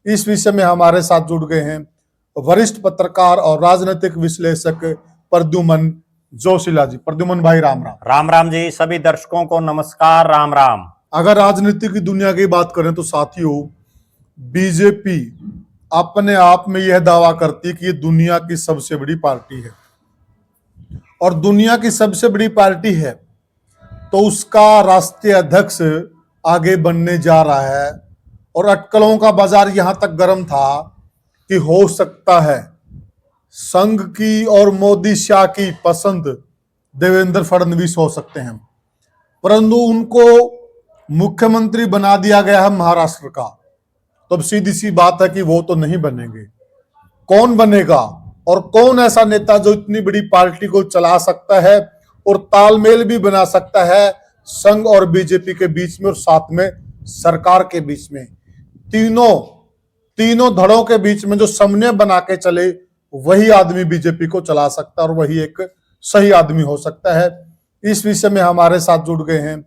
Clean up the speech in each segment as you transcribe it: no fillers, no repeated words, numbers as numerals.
इस विषय में हमारे साथ जुड़ गए हैं वरिष्ठ पत्रकार और राजनीतिक विश्लेषक प्रद्युमन जोशीला जी। प्रद्युमन भाई राम राम। राम राम जी। सभी दर्शकों को नमस्कार। राम राम। अगर राजनीति की दुनिया की बात करें तो साथियों, बीजेपी अपने आप में यह दावा करती है कि ये दुनिया की सबसे बड़ी पार्टी है, और दुनिया की सबसे बड़ी पार्टी है तो उसका राष्ट्रीय अध्यक्ष आगे बनने जा रहा है। और अटकलों का बाजार यहां तक गर्म था कि हो सकता है संघ की और मोदी शाह की पसंद देवेंद्र फडणवीस हो सकते हैं, परंतु उनको मुख्यमंत्री बना दिया गया है महाराष्ट्र का। तो अब सीधी सी बात है कि वो तो नहीं बनेंगे। कौन बनेगा और कौन ऐसा नेता जो इतनी बड़ी पार्टी को चला सकता है और तालमेल भी बना सकता है संघ और बीजेपी के बीच में और साथ में सरकार के बीच में। तीनों धड़ों के बीच में जो समन्वय बना के चले, वही आदमी बीजेपी को चला सकता है और वही एक सही आदमी हो सकता है। इस विषय में हमारे साथ जुड़ गए हैं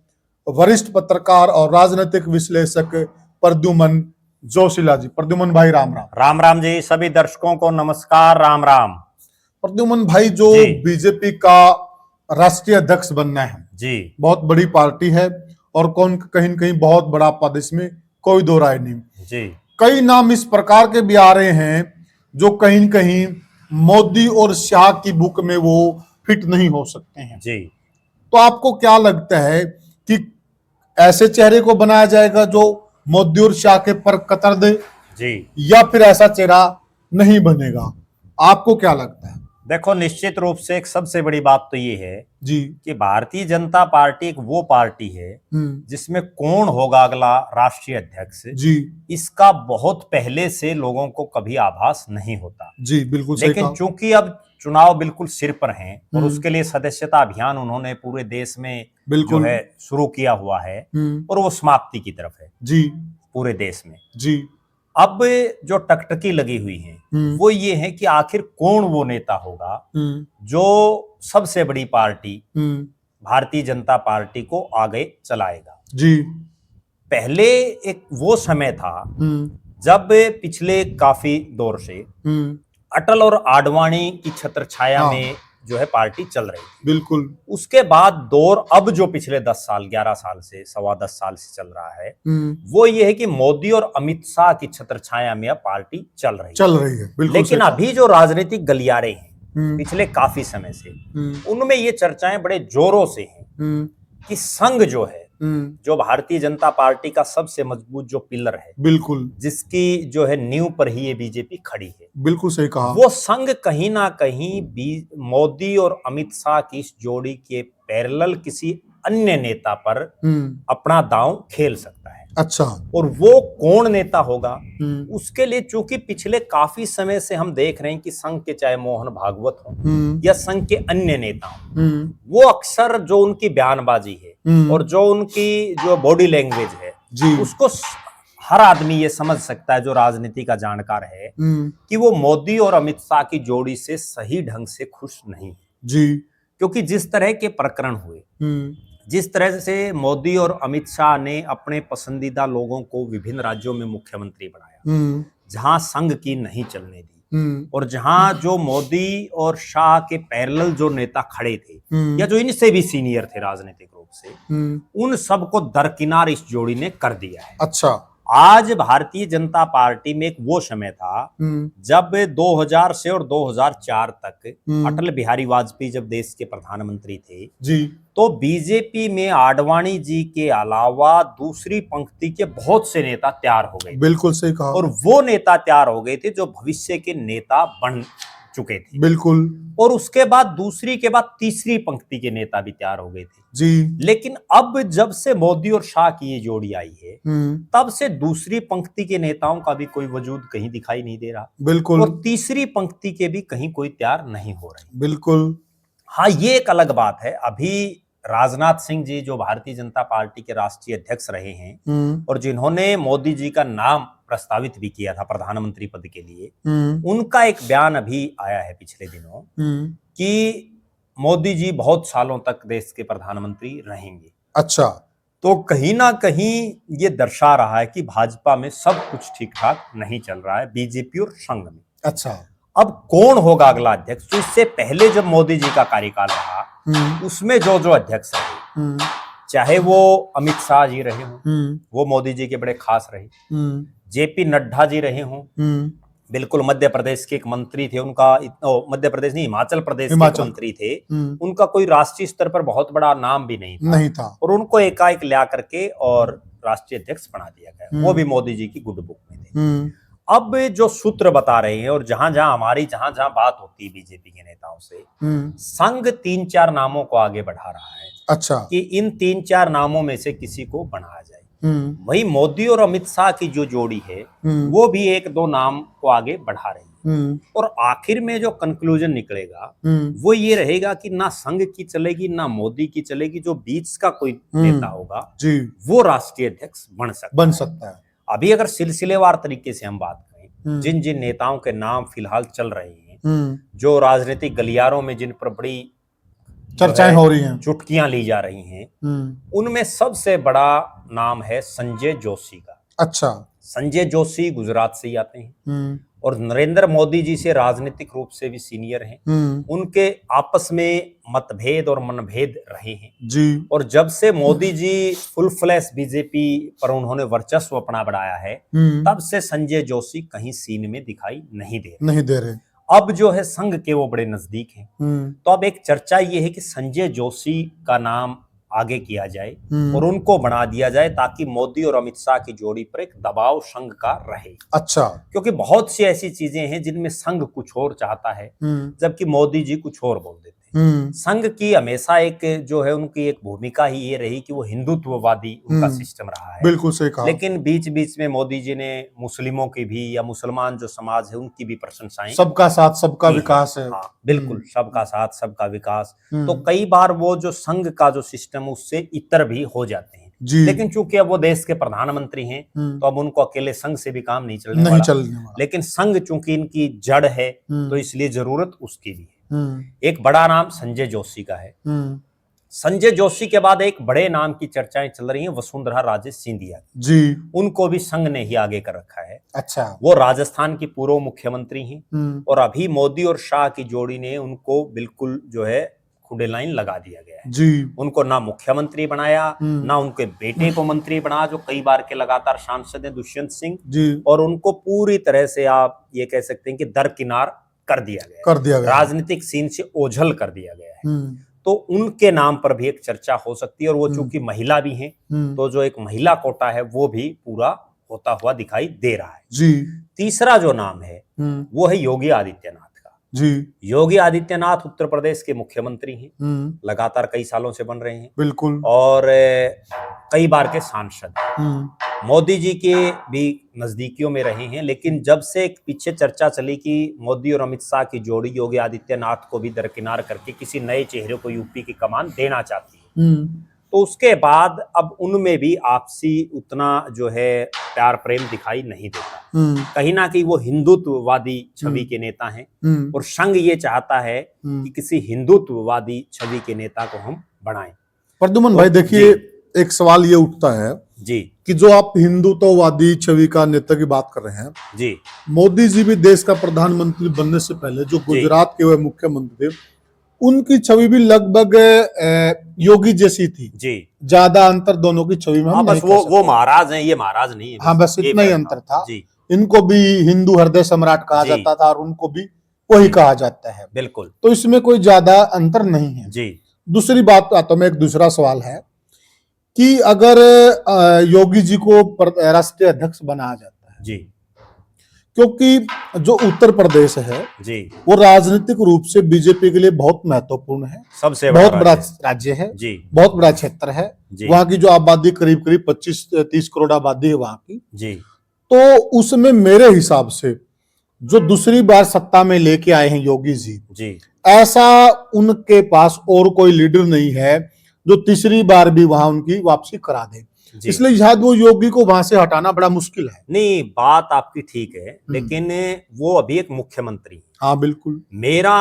वरिष्ठ पत्रकार और राजनीतिक विश्लेषक प्रद्युमन जोशीला जी। प्रद्युमन भाई राम राम। राम राम जी। सभी दर्शकों को नमस्कार। राम राम। प्रद्युमन भाई, जो बीजेपी का राष्ट्रीय अध्यक्ष बनना है जी, बहुत बड़ी पार्टी है और कौन कहीं न कहीं बहुत बड़ा पद, इसमें कोई दो राय नहीं जी। कई नाम इस प्रकार के भी आ रहे हैं जो कहीं न कहीं मोदी और शाह की बुक में वो फिट नहीं हो सकते हैं जी। तो आपको क्या लगता है कि ऐसे चेहरे को बनाया जाएगा जो मोदी और शाह के पर कतर दे जी, या फिर ऐसा चेहरा नहीं बनेगा? आपको क्या लगता है? देखो, निश्चित रूप से एक सबसे बड़ी बात तो ये है जी कि भारतीय जनता पार्टी एक वो पार्टी है जिसमें कौन होगा अगला राष्ट्रीय अध्यक्ष जी इसका बहुत पहले से लोगों को कभी आभास नहीं होता। जी बिल्कुल सही लेकिन कहा। चूंकि अब चुनाव बिल्कुल सिर पर हैं और उसके लिए सदस्यता अभियान उन्होंने पूरे देश में जो बिल्कुल है शुरू किया हुआ है और वो समाप्ति की तरफ है जी पूरे देश में। जी अब जो टकटकी लगी हुई है वो ये है कि आखिर कौन वो नेता होगा जो सबसे बड़ी पार्टी भारतीय जनता पार्टी को आगे चलाएगा। जी पहले एक वो समय था जब पिछले काफी दौर से अटल और आडवाणी की छत्र छाया में जो है पार्टी चल रही थी। बिल्कुल। उसके बाद दौर अब जो पिछले 10 साल 11 साल से 10.25 साल से चल रहा है वो ये है कि मोदी और अमित शाह की छत्र छाया में अब पार्टी चल रही है। बिल्कुल। लेकिन अभी जो राजनीतिक गलियारे हैं पिछले काफी समय से उनमें ये चर्चाएं बड़े जोरों से हैं कि संघ जो है जो भारतीय जनता पार्टी का सबसे मजबूत जो पिलर है, बिल्कुल, जिसकी जो है नींव पर ही ये बीजेपी खड़ी है, बिल्कुल सही कहा, वो संघ कहीं ना कहीं मोदी और अमित शाह की इस जोड़ी के पैरेलल किसी अन्य नेता पर अपना दांव खेल सकता है। अच्छा। और वो कौन नेता होगा उसके लिए चूंकि पिछले काफी समय से हम देख रहे हैं कि संघ के चाहे मोहन भागवत हो या संघ के अन्य नेता हो, वो अक्सर जो उनकी बयानबाजी है और जो उनकी जो बॉडी लैंग्वेज है उसको हर आदमी ये समझ सकता है जो राजनीति का जानकार है कि वो मोदी और अमित शाह की जोड़ी से सही ढंग से खुश नहीं है जी। क्योंकि जिस तरह के प्रकरण हुए, जिस तरह से मोदी और अमित शाह ने अपने पसंदीदा लोगों को विभिन्न राज्यों में मुख्यमंत्री बनाया, जहां संघ की नहीं चलने दी और जहां जो मोदी और शाह के पैरेलल जो नेता खड़े थे या जो इनसे भी सीनियर थे राजनीतिक रूप से, उन सबको दरकिनार इस जोड़ी ने कर दिया है। अच्छा। आज भारतीय जनता पार्टी में एक वो समय था जब 2000 से और 2004 तक अटल बिहारी वाजपेयी जब देश के प्रधानमंत्री थे जी, तो बीजेपी में आडवाणी जी के अलावा दूसरी पंक्ति के बहुत से नेता तैयार हो गए। बिल्कुल सही कहा। और वो नेता तैयार हो गए थे जो भविष्य के नेता बन चुके थे। बिल्कुल। और उसके बाद दूसरी के बाद तीसरी पंक्ति के नेता भी तैयार हो गए थे जी। लेकिन अब जब से मोदी और शाह की ये जोड़ी आई है तब से दूसरी पंक्ति के नेताओं का भी कोई वजूद कहीं दिखाई नहीं दे रहा। बिल्कुल। और तीसरी पंक्ति के भी कहीं कोई तैयार नहीं हो रहे। बिल्कुल। हाँ, ये एक अलग बात है। अभी राजनाथ सिंह जी जो भारतीय जनता पार्टी के राष्ट्रीय अध्यक्ष रहे हैं और जिन्होंने मोदी जी का नाम प्रस्तावित भी किया था प्रधानमंत्री पद के लिए, उनका एक बयान अभी आया है पिछले दिनों कि मोदी जी बहुत सालों तक देश के प्रधानमंत्री रहेंगे। अच्छा। तो कहीं ना कहीं ये दर्शा रहा है कि भाजपा में सब कुछ ठीक ठाक नहीं चल रहा है, बीजेपी और संघ में। अच्छा। अब कौन होगा अगला अध्यक्ष? तो इससे पहले जब मोदी जी का कार्यकाल रहा उसमें जो जो अध्यक्ष रहे, चाहे वो अमित शाह जी रहे हों, वो मोदी जी के बड़े खास रहे, जेपी नड्डा जी रहे हों, बिल्कुल मध्य प्रदेश के एक मंत्री थे, उनका मध्य प्रदेश नहीं, हिमाचल प्रदेश के एक मंत्री थे, उनका कोई राष्ट्रीय स्तर पर बहुत बड़ा नाम भी नहीं था और उनको एकाएक ला करके और राष्ट्रीय अध्यक्ष बना दिया गया, वो भी मोदी जी की गुड बुक में थे। अब जो सूत्र बता रहे हैं और जहां जहां बात होती है बीजेपी के नेताओं से, संघ 3-4 नामों को आगे बढ़ा रहा है। अच्छा। कि इन 3-4 नामों में से किसी को बनाया जाए। वही मोदी और अमित शाह की जो जोड़ी है वो भी 1-2 नाम को आगे बढ़ा रही है और आखिर में जो कंक्लूजन निकलेगा वो ये रहेगा कि ना संघ की चलेगी ना मोदी की चलेगी, जो बीच का कोई नेता होगा वो राष्ट्रीय अध्यक्ष बन सकता है। अभी अगर सिलसिलेवार तरीके से हम बात करें, जिन जिन नेताओं के नाम फिलहाल चल रहे हैं, जो राजनीतिक गलियारों में जिन पर बड़ी चर्चाएं हो रही हैं, चुटकियां ली जा रही हैं, उनमें सबसे बड़ा नाम है संजय जोशी का। अच्छा। संजय जोशी गुजरात से ही आते हैं और नरेंद्र मोदी जी से राजनीतिक रूप से भी सीनियर हैं। उनके आपस में मतभेद और मनभेद रहे हैं जी। और जब से Modi ji full flash BJP पर उन्होंने वर्चस्व अपना बढ़ाया है, तब से संजय जोशी कहीं सीन में दिखाई नहीं दे रहे। अब जो है संघ के वो बड़े नजदीक हैं, तो अब एक चर्चा ये है कि संजय जोशी का नाम आगे किया जाए और उनको बना दिया जाए ताकि मोदी और अमित शाह की जोड़ी पर एक दबाव संघ का रहे। अच्छा। क्योंकि बहुत सी ऐसी चीजें हैं जिनमें संघ कुछ और चाहता है जबकि मोदी जी कुछ और बोल देते हैं। संघ की हमेशा एक जो है उनकी एक भूमिका ही ये रही कि वो हिंदुत्ववादी उनका सिस्टम रहा है। बिल्कुल सही कहा। लेकिन बीच बीच में मोदी जी ने मुस्लिमों की भी या मुसलमान जो समाज है उनकी भी प्रशंसाएं, सबका साथ सबका विकास है। हाँ, बिल्कुल, सबका साथ सबका विकास। तो कई बार वो जो संघ का जो सिस्टम उससे इतर भी हो जाते हैं। लेकिन चूंकि अब वो देश के प्रधानमंत्री हैं तो अब उनको अकेले संघ से भी काम नहीं चलने वाला। लेकिन संघ चूंकि इनकी जड़ है तो इसलिए जरूरत उसकी भी है। एक बड़ा नाम संजय जोशी का है। संजय जोशी के बाद एक बड़े नाम की चर्चाएं चल रही हैं, वसुंधरा राजे सिंधिया जी। उनको भी संघ ने ही आगे कर रखा है। अच्छा। वो राजस्थान की पूर्व मुख्यमंत्री हैं और अभी मोदी और शाह की जोड़ी ने उनको बिल्कुल जो है खुडे लाइन लगा दिया गया है जी। उनको ना मुख्यमंत्री बनाया, ना उनके बेटे को मंत्री बनाया जो कई बार के लगातार सांसद हैं, दुष्यंत सिंह जी। और उनको पूरी तरह से आप ये कह सकते हैं कि दरकिनार कर दिया गया, राजनीतिक सीन से ओझल कर दिया गया है। तो उनके नाम पर भी एक चर्चा हो सकती है और वो चूंकि महिला भी हैं तो जो एक महिला कोटा है वो भी पूरा होता हुआ दिखाई दे रहा है जी। तीसरा जो नाम है वो है योगी आदित्यनाथ का जी। योगी आदित्यनाथ उत्तर प्रदेश के मुख्यमंत्री हैं, लगातार कई सालों से बन रहे हैं बिल्कुल, और कई बार के सांसद, मोदी जी के भी नजदीकियों में रहे हैं। लेकिन जब से एक पीछे चर्चा चली कि मोदी और अमित शाह की जोड़ी योगी आदित्यनाथ को भी दरकिनार करके किसी नए चेहरे को यूपी की कमान देना चाहती है, तो उसके बाद अब उनमें भी आपसी उतना जो है प्यार प्रेम दिखाई नहीं देता। कहीं ना कहीं वो हिंदुत्ववादी छवि के नेता हैं और संघ ये चाहता है कि किसी हिंदुत्ववादी छवि के नेता को हम बनाएं। प्रद्युमन भाई देखिए, एक सवाल ये उठता है जी कि जो आप हिंदुत्ववादी छवि का नेता की बात कर रहे हैं जी, मोदी जी भी देश का प्रधानमंत्री बनने से पहले जो गुजरात के वह मुख्यमंत्री थे, उनकी छवि भी लगभग योगी जैसी थी जी। ज्यादा अंतर दोनों की छवि में बस वो महाराज हैं, ये महाराज नहीं है। हाँ, बस इतना ही अंतर था जी। इनको भी हिंदू हृदय सम्राट कहा जाता था और उनको भी वही कहा जाता है बिल्कुल, तो इसमें कोई ज्यादा अंतर नहीं है जी। दूसरी बात आता में एक दूसरा सवाल है कि अगर योगी जी को राष्ट्रीय अध्यक्ष बनाया जाता है जी, क्योंकि जो उत्तर प्रदेश है जी वो राजनीतिक रूप से बीजेपी के लिए बहुत महत्वपूर्ण है, सबसे बहुत बड़ा राज्य है जी, बहुत बड़ा क्षेत्र है, वहाँ की जो आबादी करीब करीब 25-30 करोड़ आबादी है वहाँ की जी। तो उसमें मेरे हिसाब से जो दूसरी बार सत्ता में लेके आए हैं योगी जी, ऐसा उनके पास और कोई लीडर नहीं है जो तीसरी बार भी वहां उनकी वापसी करा दे, इसलिए शायद वो योगी को वहां से हटाना बड़ा मुश्किल है। नहीं, बात आपकी ठीक है, लेकिन वो अभी एक मुख्यमंत्री है। हाँ बिल्कुल, मेरा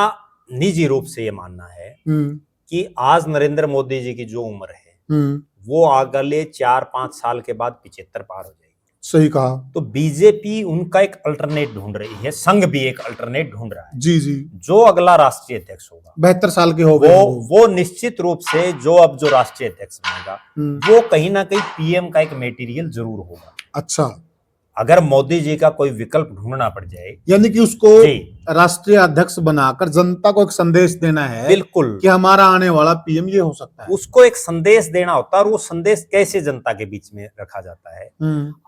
निजी रूप से ये मानना है कि आज नरेंद्र मोदी जी की जो उम्र है वो अगले 4-5 साल के बाद 75 पार हो जाएगी। सही कहा। तो बीजेपी उनका एक अल्टरनेट ढूंढ रही है, संघ भी एक अल्टरनेट ढूंढ रहा है। जी जी। जो अगला राष्ट्रीय अध्यक्ष होगा 72 साल के हो गए वो निश्चित रूप से जो राष्ट्रीय अध्यक्ष बनेगा वो कहीं ना कहीं पीएम का एक मटेरियल जरूर होगा। अच्छा, अगर मोदी जी का कोई विकल्प ढूंढना पड़ जाए, यानी कि उसको राष्ट्रीय अध्यक्ष बनाकर जनता को एक संदेश देना है, बिल्कुल, कि हमारा आने वाला पीएम ये हो सकता है। उसको एक संदेश देना होता है। और वो संदेश कैसे जनता के बीच में रखा जाता है,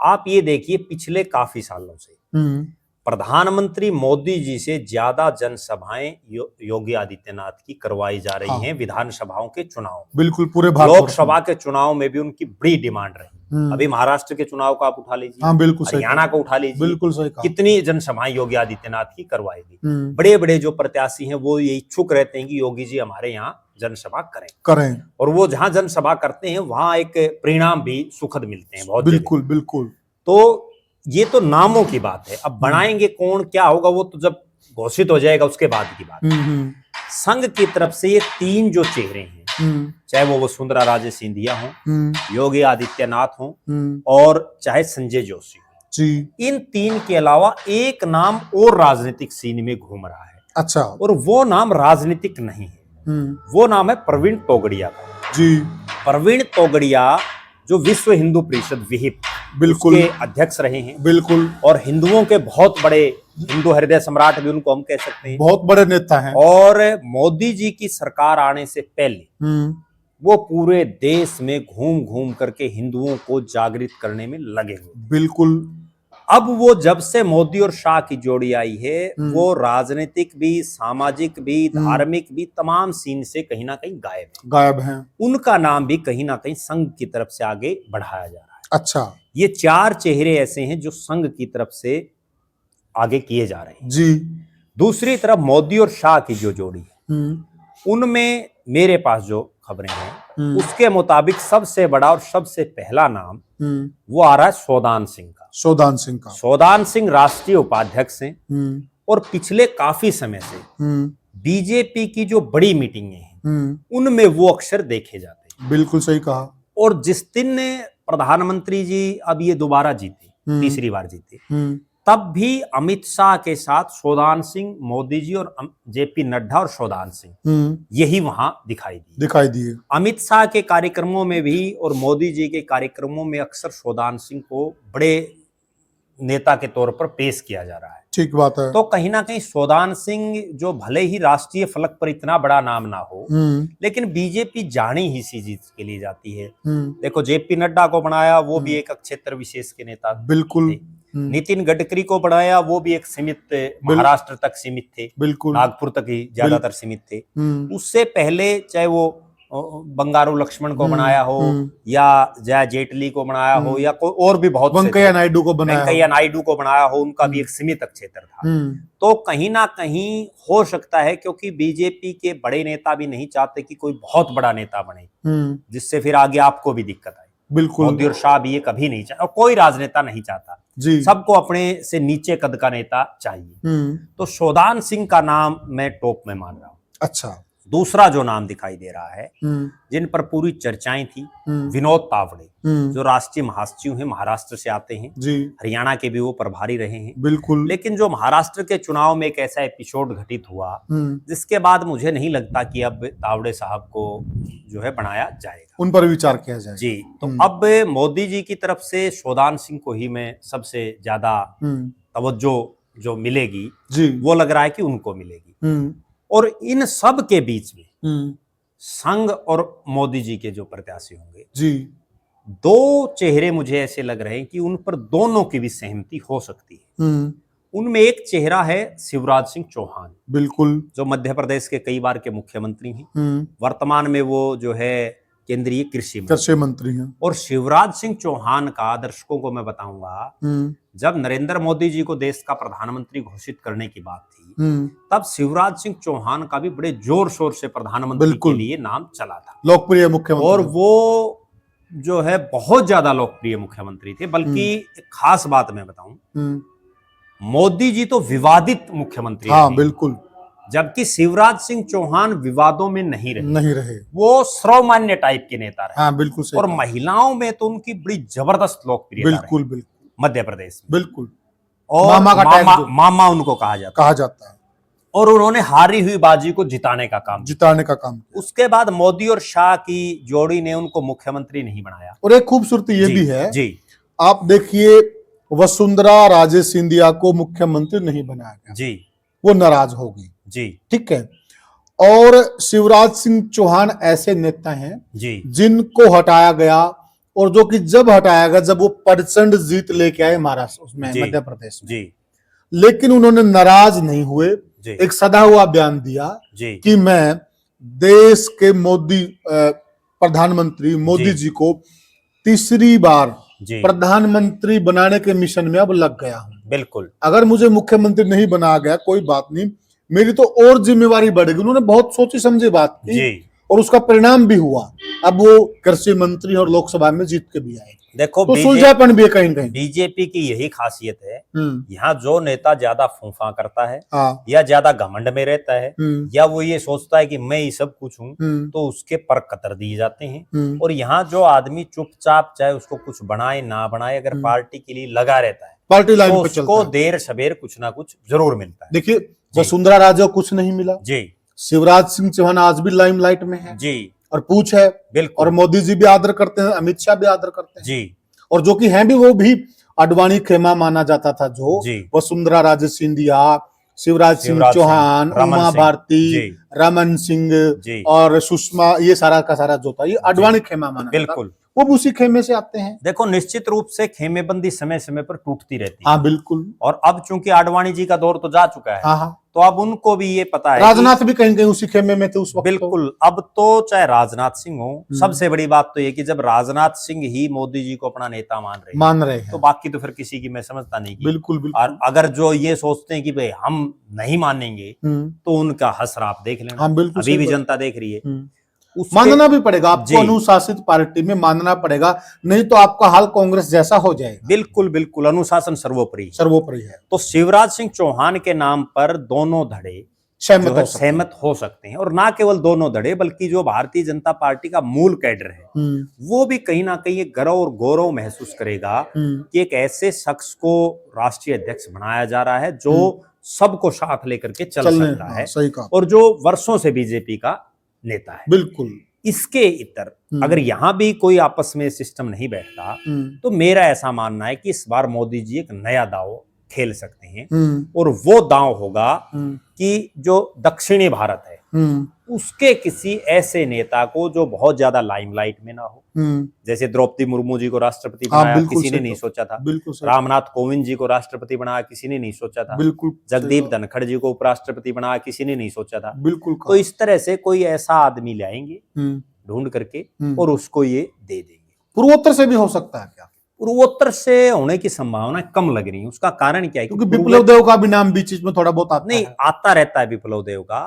आप ये देखिए पिछले काफी सालों से प्रधानमंत्री मोदी जी से ज्यादा जनसभाएं योगी आदित्यनाथ की करवाई जा रही हैं। विधानसभाओं के चुनाव, बिल्कुल, पूरे लोकसभा के चुनाव में भी उनकी बड़ी डिमांड रही। अभी महाराष्ट्र के चुनाव का आप उठा लीजिए, हाँ, बिल्कुल, हरियाणा को उठा लीजिए, बिल्कुल सही कहा। कितनी जनसभाएं योगी आदित्यनाथ की करवाई गई। बड़े बड़े जो प्रत्याशी हैं वो ये इच्छुक रहते हैं कि योगी जी हमारे यहाँ जनसभा करें, और वो जहां जनसभा करते हैं वहां एक परिणाम भी सुखद मिलते हैं बहुत। बिल्कुल बिल्कुल। तो ये तो नामों की बात है, अब बनाएंगे कौन, क्या होगा, वो तो जब घोषित हो जाएगा उसके बाद की बात। संघ की तरफ से ये 3 जो चेहरे हैं, चाहे वो वसुंधरा राजे सिंधिया हो, योगी आदित्यनाथ हो, और चाहे संजय जोशी हो जी, इन 3 के अलावा एक नाम और राजनीतिक सीन में घूम रहा है। अच्छा, और वो नाम राजनीतिक नहीं है, वो नाम है प्रवीण तोगड़िया का। जी, प्रवीण तोगड़िया जो विश्व हिंदू परिषद विहिप बिल्कुल के अध्यक्ष रहे हैं, बिल्कुल, और हिंदुओं के बहुत बड़े हिंदू हृदय सम्राट भी उनको हम कह सकते हैं, बहुत बड़े नेता हैं। और मोदी जी की सरकार आने से पहले वो पूरे देश में घूम घूम करके हिंदुओं को जागृत करने में लगे हुए। बिल्कुल। अब वो जब से मोदी और शाह की जोड़ी आई है, वो राजनीतिक भी, सामाजिक भी, धार्मिक भी, तमाम सीन से कहीं ना कहीं गायब हैं। उनका नाम भी कहीं ना कहीं संघ की तरफ से आगे बढ़ाया जा रहा है। अच्छा, ये 4 चेहरे ऐसे हैं जो संघ की तरफ से आगे किए जा रहे हैं जी। दूसरी तरफ मोदी और शाह की जो जोड़ी है, उनमें मेरे पास जो खबरें हैं उसके मुताबिक सबसे बड़ा और सबसे पहला नाम वो आ रहा है सौदान सिंह का। सौदान सिंह राष्ट्रीय उपाध्यक्ष हैं, और पिछले काफी समय से बीजेपी की जो बड़ी मीटिंगें हैं उनमें वो अक्सर देखे जाते हैं। बिल्कुल सही कहा। और जिस दिन प्रधानमंत्री जी अब ये दोबारा जीते, तीसरी बार जीते, तब भी अमित शाह के साथ सौदान सिंह, मोदी जी और जेपी नड्डा और सौदान सिंह यही वहां दिखाई दिए। अमित शाह के कार्यक्रमों में भी और मोदी जी के कार्यक्रमों में अक्सर सौदान सिंह को बड़े नेता के तौर पर पेश किया जा रहा है। ठीक बात है। तो कहीं ना कहीं सौदान सिंह जो भले ही राष्ट्रीय फलक पर इतना बड़ा नाम ना हो, लेकिन बीजेपी जानी ही इसी चीज के लिए जाती है। देखो जेपी नड्डा को बनाया, वो भी एक क्षेत्र विशेष के नेता, बिल्कुल। नितिन गडकरी को बढ़ाया, वो भी एक सीमित महाराष्ट्र तक सीमित थे, बिल्कुल, नागपुर तक ही ज्यादातर सीमित थे। उससे पहले चाहे वो बंगारू लक्ष्मण को बनाया हो, या जया जेटली को बनाया हो, या कोई और भी बहुत वेंकैया नायडू को बनाया हो, उनका भी एक सीमित क्षेत्र था। तो कहीं ना कहीं हो सकता है, क्योंकि बीजेपी के बड़े नेता भी नहीं चाहते कि कोई बहुत बड़ा नेता बने, जिससे फिर आगे आपको भी दिक्कत आए। बिल्कुल, मोदी और शाह भी ये कभी नहीं चाहता, और कोई राजनेता नहीं चाहता, सबको अपने से नीचे कद का नेता चाहिए। तो सौदान सिंह का नाम मैं टॉप में मान रहा हूँ। अच्छा, दूसरा जो नाम दिखाई दे रहा है, जिन पर पूरी चर्चाएं थी, विनोद तावड़े, जो राष्ट्रीय महासचिव हैं, महाराष्ट्र से आते हैं, हरियाणा के भी वो प्रभारी रहे हैं, बिल्कुल। लेकिन जो महाराष्ट्र के चुनाव में एक ऐसा एपिसोड घटित हुआ जिसके बाद मुझे नहीं लगता कि अब तावड़े साहब को जो है बनाया जाएगा, उन पर विचार किया जाएगा। जी, तो अब मोदी जी की तरफ से सौदान सिंह को ही मैं सबसे ज्यादा तवज्जो जो मिलेगी, वो लग रहा है कि उनको मिलेगी। और इन सब के बीच में संघ और मोदी जी के जो प्रत्याशी होंगे, दो चेहरे मुझे ऐसे लग रहे हैं कि उन पर दोनों की भी सहमति हो सकती है। उनमें एक चेहरा है शिवराज सिंह चौहान, बिल्कुल, जो मध्य प्रदेश के कई बार के मुख्यमंत्री हैं, वर्तमान में वो जो है केंद्रीय कृषि मंत्री हैं। और शिवराज सिंह चौहान का दर्शकों को मैं बताऊंगा, जब नरेंद्र मोदी जी को देश का प्रधानमंत्री घोषित करने की बात थी, तब शिवराज सिंह चौहान का भी बड़े जोर शोर से प्रधानमंत्री के लिए नाम चला था, लोकप्रिय मुख्यमंत्री, और वो जो है बहुत ज्यादा लोकप्रिय मुख्यमंत्री थे। बल्कि एक खास बात मैं बताऊं, मोदी जी तो विवादित मुख्यमंत्री, हाँ, बिल्कुल, जबकि शिवराज सिंह चौहान विवादों में नहीं रहे, नहीं रहे। वो सर्वमान्य टाइप के नेता रहे। हाँ बिल्कुल सही और कहा। महिलाओं में तो उनकी बड़ी जबरदस्त लोकप्रियता रही बिल्कुल बिल्कुल मध्य प्रदेश में। बिल्कुल और मामा का टैग जो मामा उनको कहा जाता कहा जाता है, है। और उन्होंने हारी हुई बाजी को जिताने का काम किया। जिताने का काम किया। उसके बाद मोदी और शाह की जोड़ी ने उनको मुख्यमंत्री नहीं बनाया। और एक खूबसूरती ये जी, भी है, जी आप देखिए वसुंधरा राजे सिंधिया को मुख्यमंत्री नहीं बनाया गया, जी वो नाराज हो गई। जी ठीक है। और शिवराज सिंह चौहान ऐसे नेता हैं जी जिनको हटाया गया, और जो कि जब हटाया गया जब वो प्रचंड जीत लेके आए महाराष्ट्र उसमें जी, मध्य प्रदेश में, जी लेकिन उन्होंने नाराज नहीं हुए। जी एक सदा हुआ बयान दिया जी कि मैं देश के मोदी प्रधानमंत्री मोदी जी जी को तीसरी बार जी प्रधानमंत्री बनाने के मिशन में अब लग गया हूं। बिल्कुल अगर मुझे मुख्यमंत्री नहीं बनाया गया कोई बात नहीं, मेरी तो और जिम्मेवारी बढ़ेगी। उन्होंने बहुत सोची समझी बात की जी। और उसका परिणाम भी हुआ। अब वो कृषि मंत्री और लोकसभा में जीत के भी आए। देखो तो सुलझापन भी है कहीं कहीं। बीजेपी की यही खासियत है, यहाँ जो नेता ज्यादा फूंफा करता है हाँ या ज्यादा घमंड में रहता है या वो ये सोचता है कि मैं ही सब कुछ हूँ, तो उसके पर कतर दिए जाते हैं। और यहाँ जो आदमी चुपचाप चाहे उसको कुछ बनाए ना बनाए, अगर पार्टी के लिए लगा रहता है पार्टी लाइन तो पे चलता उसको है। देर सबेर कुछ ना कुछ जरूर मिलता है। देखिए वसुंधरा राजे को कुछ नहीं मिला, जी शिवराज सिंह चौहान आज भी लाइमलाइट में है जी और पूछ है, बिल्कुल और मोदी जी भी आदर करते हैं, अमित शाह भी आदर करते हैं, जी और जो कि हैं भी वो भी अडवाणी खेमा माना जाता था। जो जी वसुंधरा राजे सिंधिया, शिवराज सिंह शिवराज सिंह, चौहान, रमन उमा सिंह, भारती, जी रमन सिंह जी और सुषमा, ये सारा का सारा जो था ये अडवाणी खेमा माना जाता था। बिल्कुल। वो भी उसी खेमे से आते हैं। देखो निश्चित रूप से खेमेबंदी समय समय पर टूटती रहती है। हाँ बिल्कुल। और अब चूंकि आडवाणी जी का दौर तो जा चुका है, हाँ हाँ तो अब उनको भी ये पता है राजनाथ भी कहीं कहीं उसी खेमे में थे उस वक्त। बिल्कुल। अब तो चाहे राजनाथ सिंह हो, सबसे बड़ी बात तो ये कि जब राजनाथ सिंह ही मोदी जी को अपना नेता मान रहे हैं, तो बाकी तो फिर किसी की मैं समझता नहीं की। बिल्कुल बिल्कुल। और अगर जो ये सोचते हैं कि भाई हम नहीं मानेंगे, तो उनका हसरा आप देख लेना। हाँ बिल्कुल अभी भी जनता देख रही है। मानना भी पड़ेगा आपको, अनुशासित पार्टी में मानना पड़ेगा, नहीं तो आपका हाल कांग्रेस जैसा हो जाएगा। बिल्कुल बिल्कुल, अनुशासन सर्वोपरि सर्वोपरि है। तो शिवराज सिंह चौहान के नाम पर दोनों धड़े सहमत हो सकते हैं, और ना केवल दोनों धड़े बल्कि जो भारतीय जनता पार्टी का मूल कैडर है वो भी कहीं ना कहीं एक गर्व और गौरव महसूस करेगा कि एक ऐसे शख्स को राष्ट्रीय अध्यक्ष बनाया जा रहा है जो सबको साथ लेकर के चल सकता है, सही कहा। और जो वर्षों से बीजेपी का नेता है। बिल्कुल। इसके इतर अगर यहां भी कोई आपस में सिस्टम नहीं बैठता, तो मेरा ऐसा मानना है कि इस बार मोदी जी एक नया दांव खेल सकते हैं, और वो दांव होगा कि जो दक्षिणी भारत है उसके किसी ऐसे नेता को जो बहुत ज्यादा लाइमलाइट में ना हो। जैसे द्रौपदी मुर्मू जी को राष्ट्रपति बनाया किसी ने नहीं सोचा था, रामनाथ कोविंद जी को राष्ट्रपति बनाया किसी ने नहीं सोचा था, जगदीप धनखड़ जी को उपराष्ट्रपति बनाया किसी ने नहीं सोचा था। तो इस तरह से कोई ऐसा आदमी लाएंगे ढूंढ करके और उसको ये दे देंगे। पूर्वोत्तर से भी हो सकता है क्या? पूर्वोत्तर से होने की संभावना कम लग रही है। उसका कारण क्या है? क्योंकि विप्लव देव का भी नाम बीच में थोड़ा बहुत आता नहीं है। आता रहता है विप्लव देव का,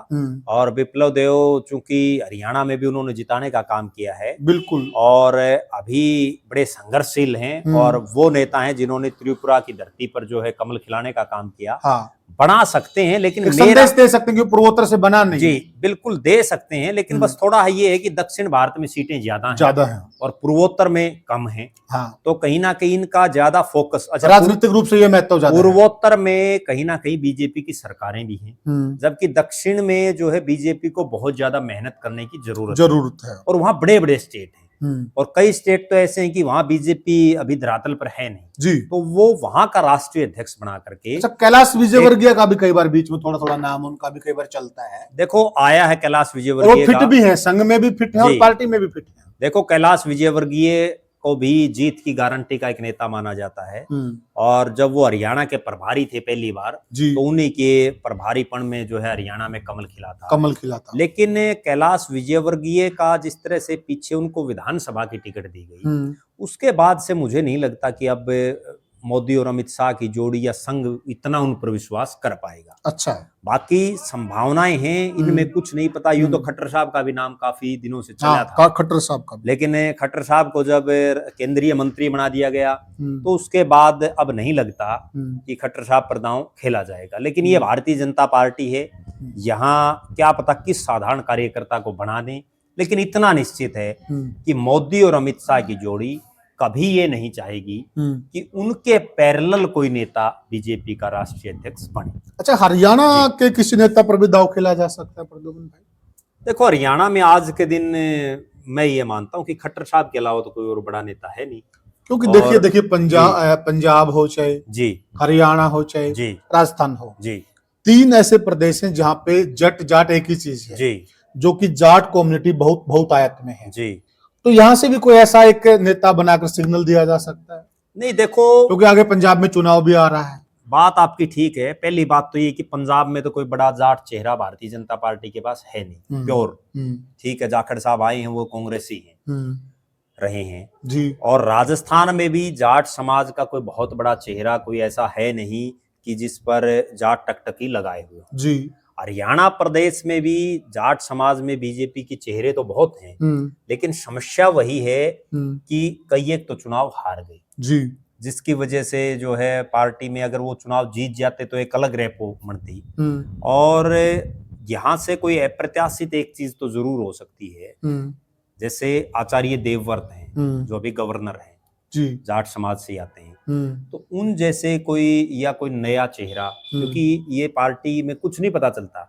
और विप्लव देव चूंकि हरियाणा में भी उन्होंने जिताने का काम किया है। बिल्कुल। और अभी बड़े संघर्षशील हैं, और वो नेता हैं जिन्होंने त्रिपुरा की धरती पर जो है कमल खिलाने का काम किया। हाँ। बना सकते हैं, लेकिन संदेश दे सकते हैं कि पूर्वोत्तर से बना नहीं। जी बिल्कुल दे सकते हैं, लेकिन बस थोड़ा ये है कि दक्षिण भारत में सीटें ज्यादा हैं और पूर्वोत्तर में कम हैं। हाँ। तो कहीं ना कहीं इनका ज्यादा फोकस, अच्छा राजनीतिक रूप से ये महत्व ज्यादा है। पूर्वोत्तर में कहीं ना कहीं बीजेपी की सरकारें भी हैं, जबकि दक्षिण में जो है बीजेपी को बहुत ज्यादा मेहनत करने की जरूरत है। और वहाँ बड़े बड़े स्टेट हैं, और कई स्टेट तो ऐसे हैं कि वहां बीजेपी अभी धरातल पर है नहीं जी, तो वो वहां का राष्ट्रीय अध्यक्ष बना करके। अच्छा, कैलाश विजयवर्गीय का भी कई बार बीच में थोड़ा थोड़ा नाम उनका भी कई बार चलता है। देखो आया है कैलाश विजयवर्गीय, फिट भी है, संघ में भी फिट है और पार्टी में भी फिट है। देखो कैलाश विजयवर्गीय को भी जीत की गारंटी का एक नेता माना जाता है, और जब वो हरियाणा के प्रभारी थे पहली बार, तो उन्हीं के प्रभारीपण में जो है हरियाणा में कमल खिला था। लेकिन कैलाश विजयवर्गीय का जिस तरह से पीछे उनको विधानसभा की टिकट दी गई, उसके बाद से मुझे नहीं लगता कि अब मोदी और अमित शाह की जोड़ी या संघ इतना उन पर विश्वास कर पाएगा। अच्छा, बाकी संभावनाएं हैं, इनमें कुछ नहीं पता। यूं तो खट्टर साहब का भी नाम काफी दिनों से चला था, खट्टर साहब का, लेकिन खट्टर साहब को जब केंद्रीय मंत्री बना दिया गया, तो उसके बाद अब नहीं लगता कि खट्टर साहब पर दांव खेला जाएगा। लेकिन ये भारतीय जनता पार्टी है, यहाँ क्या पता किस साधारण कार्यकर्ता को बना दें, लेकिन इतना निश्चित है कि मोदी और अमित शाह की जोड़ी कभी ये नहीं चाहेगी कि उनके पैरेलल कोई नेता बीजेपी का राष्ट्रीय अध्यक्ष बने। अच्छा, हरियाणा के किसी नेता पर भी दांव खेला जा सकता है प्रद्युम्न भाई? देखो, हरियाणा में आज के दिन मैं ये मानता हूं कि खट्टर साहब के अलावा तो कोई और बड़ा नेता है नहीं, क्योंकि देखिए पंजाब हो चाहे जी, हरियाणा हो चाहे जी, राजस्थान हो जी, 3 ऐसे प्रदेश हैं जहां पे जट जाट एक ही चीज है जी, जो कि जाट कम्युनिटी बहुत बहुत आयत में है। जी। तो यहाँ से भी कोई ऐसा एक नेता बनाकर सिग्नल दिया जा सकता है? नहीं, देखो, क्योंकि आगे पंजाब में चुनाव भी आ रहा है। बात आपकी ठीक है। पहली बात तो ये कि पंजाब में तो कोई बड़ा जाट चेहरा भारतीय जनता पार्टी के पास है नहीं, प्योर। ठीक है, जाखड़ साहब आए हैं, वो कांग्रेसी हैं, रहे हैं जी। और राजस्थान में भी जाट समाज का कोई बहुत बड़ा चेहरा कोई ऐसा है नहीं कि जिस पर जाट टकटकी लगाए हुए जी। हरियाणा प्रदेश में भी जाट समाज में बीजेपी के चेहरे तो बहुत हैं, लेकिन समस्या वही है कि कई एक तो चुनाव हार गए जी, जिसकी वजह से जो है पार्टी में अगर वो चुनाव जीत जाते तो एक अलग रेपो बनती। और यहाँ से कोई अप्रत्याशित एक चीज तो जरूर हो सकती है, जैसे आचार्य देवव्रत हैं जो अभी गवर्नर हैं जी, जाट समाज से आते हैं, तो उन जैसे कोई या कोई नया चेहरा, क्योंकि ये पार्टी में कुछ नहीं पता चलता,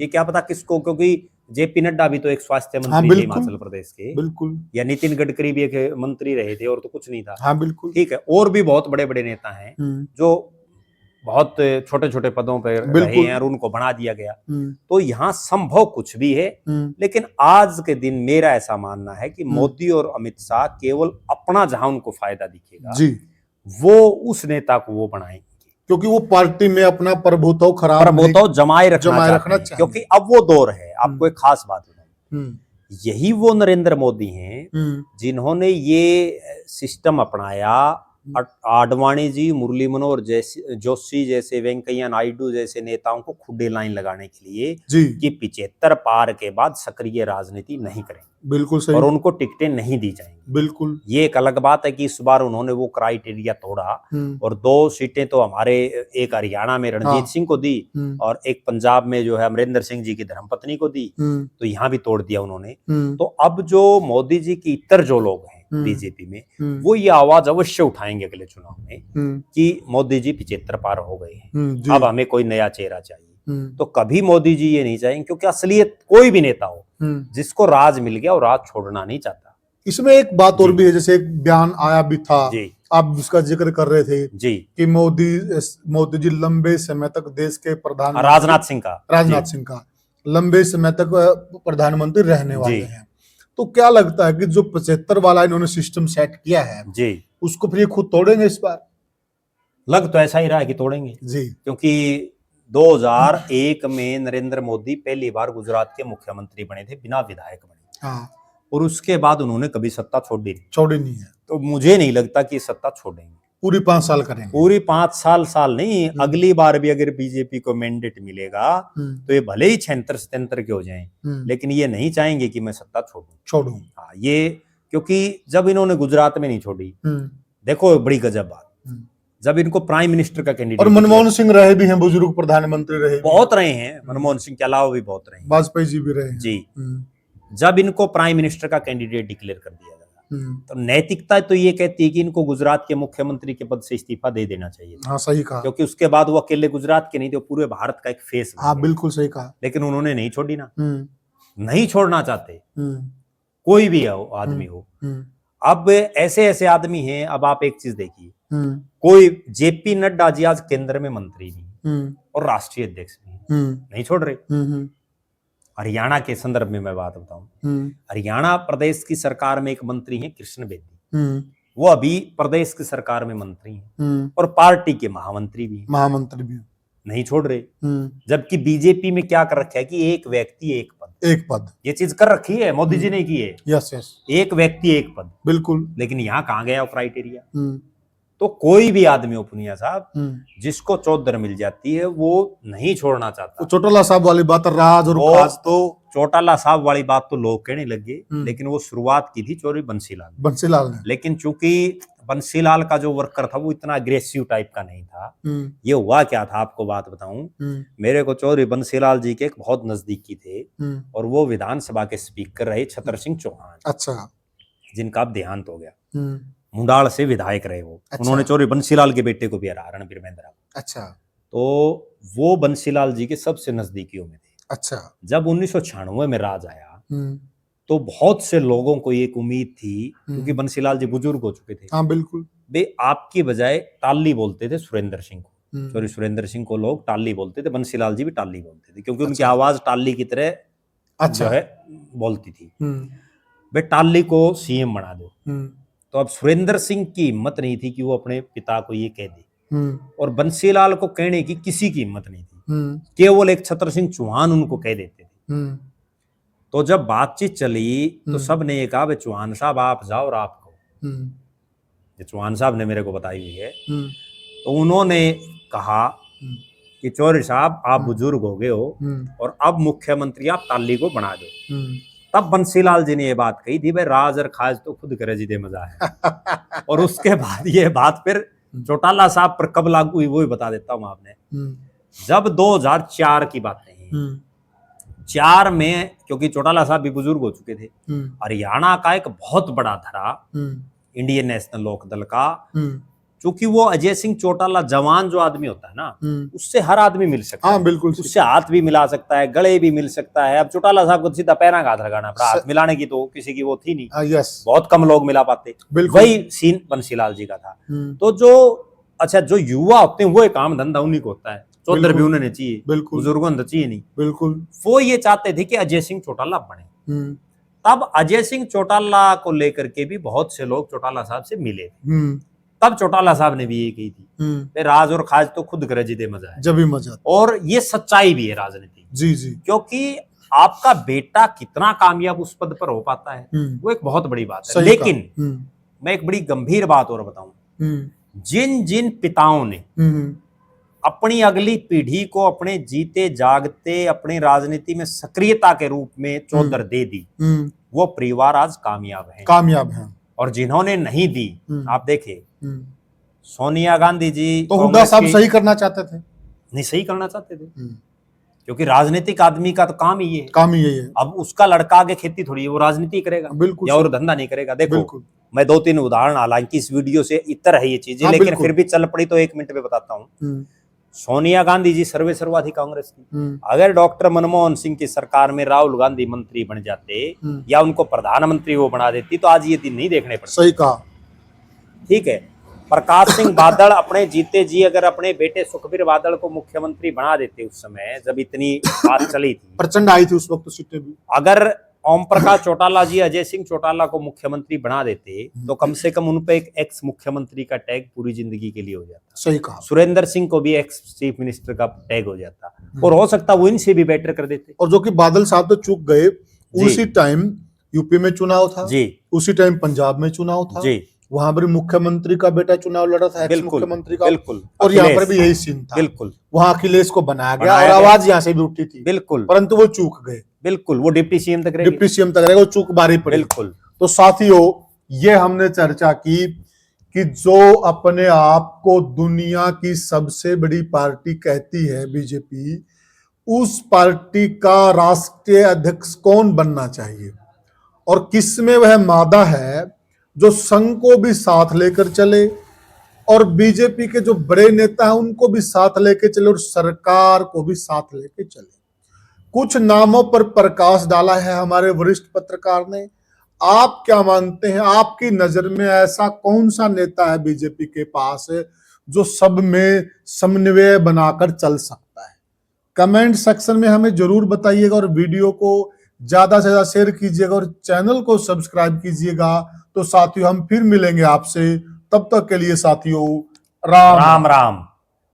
ये क्या पता किसको, क्योंकि जेपी नड्डा भी तो एक स्वास्थ्य मंत्री थे हिमाचल प्रदेश के, बिल्कुल, या नितिन गडकरी भी एक मंत्री रहे थे और तो कुछ नहीं था। हाँ बिल्कुल, ठीक है, और भी बहुत बड़े बड़े नेता हैं जो बहुत छोटे छोटे पदों पर रहे हैं और उनको बना दिया गया। तो यहाँ संभव कुछ भी है, लेकिन आज के दिन मेरा ऐसा मानना है कि मोदी और अमित शाह केवल अपना जहां उनको फायदा दिखेगा जी, वो उस नेता को वो बनाएंगे, क्योंकि वो पार्टी में अपना प्रभुत्व जमाए रखना चाहते हैं, क्योंकि अब वो दौर है। आपको एक खास बात बताऊं, यही वो नरेंद्र मोदी हैं जिन्होंने ये सिस्टम अपनाया, आडवाणी जी, मुरली मनोहर जोशी जैसे, वेंकैया नायडू जैसे नेताओं को खुडे लाइन लगाने के लिए कि 75 पार के बाद सक्रिय राजनीति नहीं करेंगे, बिल्कुल सही, और उनको टिकटें नहीं दी जाएंगी। बिल्कुल, ये एक अलग बात है कि इस बार उन्होंने वो क्राइटेरिया तोड़ा और 2 सीटें तो हमारे, एक हरियाणा में रणजीत सिंह को दी और एक पंजाब में जो है अमरिंदर सिंह जी की धर्मपत्नी को दी, तो यहाँ भी तोड़ दिया उन्होंने। तो अब जो मोदी जी की इतर जो लोग हैं बीजेपी में, वो ये आवाज अवश्य उठाएंगे अगले चुनाव में कि मोदी जी 75 पार हो गए हैं, अब हमें कोई नया चेहरा चाहिए। तो कभी मोदी जी ये नहीं चाहेंगे, क्योंकि असलियत कोई भी नेता हो जिसको राज मिल गया वो राज छोड़ना नहीं चाहता। इसमें एक बात और भी है, जैसे एक बयान आया भी था, आप जिसका जिक्र कर रहे थे जी, कि मोदी जी लंबे समय तक देश के प्रधानमंत्री, राजनाथ सिंह का लंबे समय तक प्रधानमंत्री रहने वाले हैं। तो क्या लगता है कि जो 75 वाला इन्होंने सिस्टम सेट किया है जी, उसको फिर ये खुद तोड़ेंगे इस बार? लग तो ऐसा ही रहा है कि तोड़ेंगे जी, क्योंकि 2001 में नरेंद्र मोदी पहली बार गुजरात के मुख्यमंत्री बने थे, बिना विधायक बने। हाँ। और उसके बाद उन्होंने कभी सत्ता छोड़ी नहीं है। तो मुझे नहीं लगता कि सत्ता छोड़ेंगे, पूरी 5 साल करेंगे, पूरी 5 साल नहीं, अगली बार भी अगर बीजेपी को मैंडेट मिलेगा तो ये भले ही 76-77 के हो जाएं, लेकिन ये नहीं चाहेंगे कि मैं सत्ता छोड़ूं। हाँ, ये क्योंकि जब इन्होंने गुजरात में नहीं छोड़ी, देखो बड़ी गजब बात, जब इनको प्राइम मिनिस्टर का कैंडिडेट, और मनमोहन सिंह रहे भी हैं, बुजुर्ग प्रधानमंत्री रहे, बहुत रहे हैं, मनमोहन सिंह के अलावा भी बहुत रहे हैं, वाजपेयी जी भी रहे जी। जब इनको प्राइम मिनिस्टर का कैंडिडेट डिक्लेयर कर दिया गया, तो नैतिकता तो ये कहती है कि इनको गुजरात के मुख्यमंत्री के पद से इस्तीफा दे देना चाहिए। हाँ, सही कहा, क्योंकि उसके बाद वो अकेले गुजरात के नहीं थे, पूरे भारत का एक फेस। हाँ, बिल्कुल सही कहा, लेकिन उन्होंने नहीं छोड़ी ना, नहीं छोड़ना चाहते, कोई भी आदमी हो। अब ऐसे ऐसे आदमी हैं, अब आप एक चीज देखिए, कोई जेपी नड्डा जी आज केंद्र में मंत्री भी और राष्ट्रीय अध्यक्ष भी नहीं छोड़ रहे। हरियाणा के संदर्भ में मैं बात बताऊं, हरियाणा प्रदेश की सरकार में एक मंत्री हैं कृष्ण बेदी, वो अभी प्रदेश की सरकार में मंत्री हैं और पार्टी के महामंत्री भी नहीं छोड़ रहे। जबकि बीजेपी में क्या कर रखा है कि एक व्यक्ति एक पद, ये चीज कर रखी है, मोदी जी ने की है। यस, एक व्यक्ति एक पद, बिल्कुल। लेकिन यहाँ कहाँ गया वो क्राइटेरिया? तो कोई भी आदमी हो पुनिया साहब, जिसको चौधर मिल जाती है वो नहीं छोड़ना चाहता। चौटाला साहब वाली बात, राज और खास, तो चौटाला साहब वाली बात तो लोग कहने लगे, लेकिन वो शुरुआत की थी चौधरी बंसीलाल ने। लेकिन चूंकि बंसीलाल का जो वर्कर था वो इतना अग्रेसिव टाइप का नहीं था। ये हुआ क्या था, आपको बात बताऊं, मेरे को चौधरी बंसीलाल जी के एक बहुत नजदीकी थे और वो विधानसभा के स्पीकर रहे छतर सिंह चौहान। अच्छा। जिनका अब देहांत हो गया। मुंडाल से विधायक रहे वो। अच्छा। उन्होंने चौधरी बंसीलाल के बेटे को भी हराया, रणबीर मेंद्रा। अच्छा। तो वो बंसीलाल जी के सबसे नजदीकियों में थे। अच्छा। जब 1996 में राज आया तो बहुत से लोगों को एक उम्मीद थी, क्योंकि बंसीलाल जी बुजुर्ग हो चुके थे। हाँ बिल्कुल। वे आपकी बजाय टाली बोलते थे सुरेंद्र सिंह को। सॉरी, सुरेंद्र सिंह को लोग टाली बोलते थे, बंसीलाल जी भी टाली बोलते थे, क्योंकि उनकी आवाज टाली की तरह जो है बोलती थी। वे टाली को सीएम बना दो। तो अब सुरेंद्र सिंह की हिम्मत नहीं थी कि वो अपने पिता को ये कह दे, और बंसीलाल को कहने की किसी की हिम्मत नहीं थी, केवल एक छतर सिंह चौहान उनको कह देते थे। तो जब बातचीत चली तो सब ने ये कहा, भाई चौहान साहब आप जाओ और आप कहो। ये चौहान साहब ने मेरे को बताई हुई है। तो उन्होंने कहा कि चौधरी साहब आप बुजुर्ग हो गए हो और अब मुख्यमंत्री आप टाली को बना दो। तब बंसीलाल जी ने ये बात कही थी, भाई राज और खाज तो खुद करे जी दे मजा है। और उसके बाद ये बात फिर चौटाला साहब पर कब लागू हुई वो भी बता देता हूं आपने। जब 2004 की बात है, 4 में, क्योंकि चौटाला साहब भी बुजुर्ग हो चुके थे, हरियाणा का एक बहुत बड़ा धड़ा इंडियन नेशनल लोकदल का, क्योंकि वो अजय सिंह चौटाला जवान जो आदमी होता है ना, उससे हर आदमी मिल सकता है। बिल्कुल। उससे हाथ भी मिला सकता है, गले भी मिल सकता है। अब चौटाला साहब को सीधा पैरा का हाथ लगाना पड़ा, हाथ मिलाने की तो किसी की वो थी नहीं। बहुत कम लोग मिला पाते। वही सीन बंसीलाल जी का था। तो जो युवा होते हैं वो एक काम धंधा उन्हीं को होता है, चौधर भी उन्हें चाहिए, बुजुर्गों ने चाहिए नहीं। बिल्कुल। वो ये चाहते थे कि अजय सिंह चौटाला बने। तब अजय सिंह चौटाला को लेकर के भी बहुत से लोग चौटाला साहब से मिले थे। तब चौटाला साहब ने भी ये कही थी, राज और खाज तो खुद करे जी दे मजा है, जब भी मजा। और ये सच्चाई भी है राजनीति। जी जी। क्योंकि आपका बेटा कितना कामयाब उस पद पर हो पाता है वो एक बहुत बड़ी बात है। लेकिन मैं एक बड़ी गंभीर बात और बताऊं, जिन जिन पिताओं ने अपनी अगली पीढ़ी को अपने जीते जागते अपनी राजनीति में सक्रियता के रूप में चौधर दे दी, वो परिवार आज कामयाब है। और जिन्होंने नहीं दी, आप देखे सोनिया गांधी जी तो हुड्डा साहब सही करना चाहते थे, नहीं सही करना चाहते थे, क्योंकि राजनीतिक आदमी का तो काम ही है। अब उसका लड़का आगे खेती थोड़ी है, वो राजनीति करेगा बिल्कुल, या और धंधा नहीं करेगा। देखो मैं 2-3 उदाहरण, हालांकि इस वीडियो से इतर है ये चीजें, लेकिन फिर भी चल पड़ी तो 1 मिनट में बताता हूँ। सोनिया गांधी जी सर्वा थी कांग्रेस की। अगर डॉक्टर मनमोहन सिंह की सरकार में राहुल गांधी मंत्री बन जाते या उनको प्रधानमंत्री वो बना देती तो आज ये दिन नहीं देखने पड़ते। सही कहा। ठीक है, प्रकाश सिंह बादल अपने जीते जी अगर अपने बेटे सुखबीर बादल को मुख्यमंत्री बना देते, उस समय जब इतनी बात चली थी, प्रचंड आई थी उस वक्त सीटें भी, अगर ओम प्रकाश चौटाला जी अजय सिंह चौटाला को मुख्यमंत्री बना देते तो कम से कम उन पे एक एक्स मुख्यमंत्री का टैग पूरी जिंदगी के लिए हो जाता। सही कहा। सुरेंद्र सिंह को भी एक्स चीफ मिनिस्टर का टैग हो जाता, और हो सकता वो इनसे भी बेटर कर देते। और जो कि बादल साहब तो चूक गए, उसी टाइम यूपी में चुनाव था जी, उसी टाइम पंजाब में चुनाव था जी, वहां पर मुख्यमंत्री का बेटा चुनाव लड़ा था, एक्स मुख्यमंत्री का। बिल्कुल। और यहाँ पर भी यही सीन था। बिल्कुल। वहां अखिलेश को बनाया गया और आवाज यहाँ से भी उठी थी। बिल्कुल। परंतु वो चूक गए। बिल्कुल। वो डिप्टी सीएम तक रहेगा, वो चूक बारी पड़ी। बिल्कुल। तो साथियों, ये हमने चर्चा की कि जो अपने आप को दुनिया की सबसे बड़ी पार्टी कहती है बीजेपी, उस पार्टी का राष्ट्रीय अध्यक्ष कौन बनना चाहिए और किसमें वह मादा है जो संघ को भी साथ लेकर चले और बीजेपी के जो बड़े नेता हैं उनको भी साथ लेके चले और सरकार को भी साथ लेके चले। कुछ नामों पर प्रकाश डाला है हमारे वरिष्ठ पत्रकार ने। आप क्या मानते हैं, आपकी नजर में ऐसा कौन सा नेता है बीजेपी के पास जो सब में समन्वय बनाकर चल सकता है? कमेंट सेक्शन में हमें जरूर बताइएगा और वीडियो को ज्यादा से ज्यादा शेयर कीजिएगा और चैनल को सब्सक्राइब कीजिएगा। तो साथियों, हम फिर मिलेंगे आपसे, तब तक के लिए साथियों राम राम।